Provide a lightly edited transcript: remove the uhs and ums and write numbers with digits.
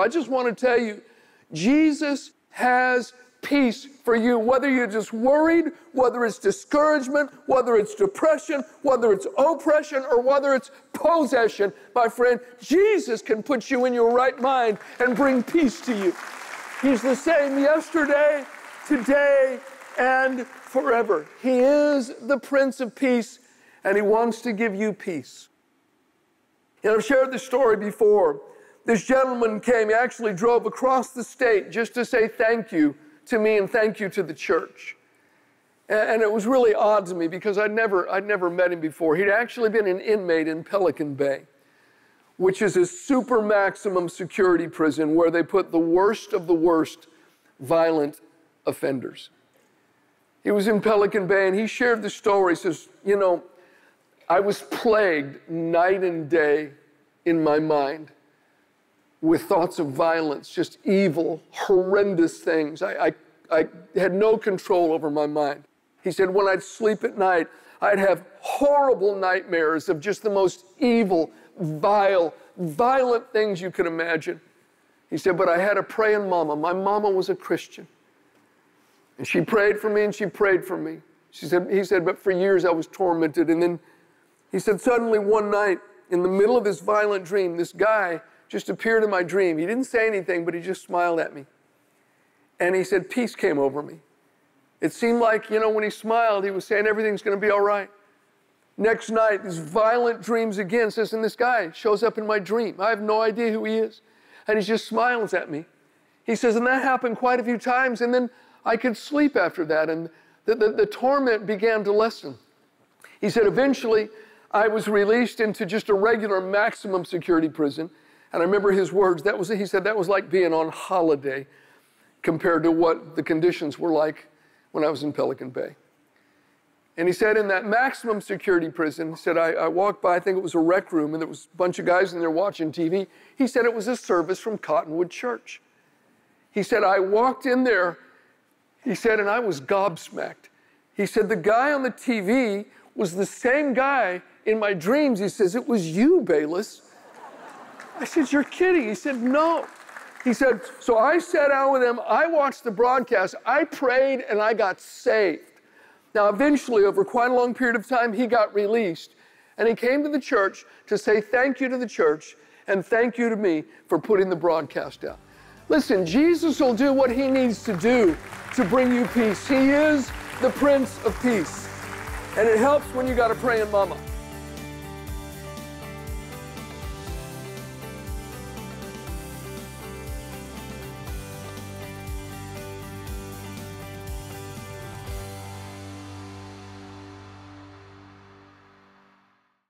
I just want to tell you, Jesus has peace for you, whether you're just worried, whether it's discouragement, whether it's depression, whether it's oppression, or whether it's possession. My friend, Jesus can put you in your right mind and bring peace to you. He's the same yesterday, today, and forever. He is the Prince of Peace, and he wants to give you peace. And I've shared this story before. This gentleman came, he actually drove across the state just to say thank you to me and thank you to the church. And it was really odd to me because I'd never met him before. He'd actually been an inmate in Pelican Bay, which is a super maximum security prison where they put the worst of the worst violent offenders. He was in Pelican Bay and he shared the story. He says, you know, I was plagued night and day in my mind with thoughts of violence, just evil, horrendous things. I had no control over my mind. He said, when I'd sleep at night, I'd have horrible nightmares of just the most evil, vile, violent things you could imagine. He said, but I had a praying mama. My mama was a Christian. And she prayed for me and she prayed for me. He said, but for years I was tormented. And then he said, suddenly one night, in the middle of this violent dream, this guy just appeared in my dream. He didn't say anything, but he just smiled at me. And he said, peace came over me. It seemed like, you know, when he smiled, he was saying everything's going to be all right. Next night, these violent dreams again. Says, and this guy shows up in my dream. I have no idea who he is. And he just smiles at me. He says, and that happened quite a few times. And then I could sleep after that. And the torment began to lessen. He said, eventually, I was released into just a regular maximum security prison. And I remember his words. He said that was like being on holiday compared to what the conditions were like when I was in Pelican Bay. And he said in that maximum security prison, he said, I walked by, I think it was a rec room, and there was a bunch of guys in there watching TV. He said it was a service from Cottonwood Church. He said, I walked in there, he said, and I was gobsmacked. He said, the guy on the TV was the same guy in my dreams. He says, it was you, Bayless. I said, you're kidding. He said, no. He said, so I sat down with him, I watched the broadcast, I prayed, and I got saved. Now, eventually, over quite a long period of time, he got released, and he came to the church to say thank you to the church and thank you to me for putting the broadcast out. Listen, Jesus will do what he needs to do to bring you peace. He is the Prince of Peace, and it helps when you got a praying mama.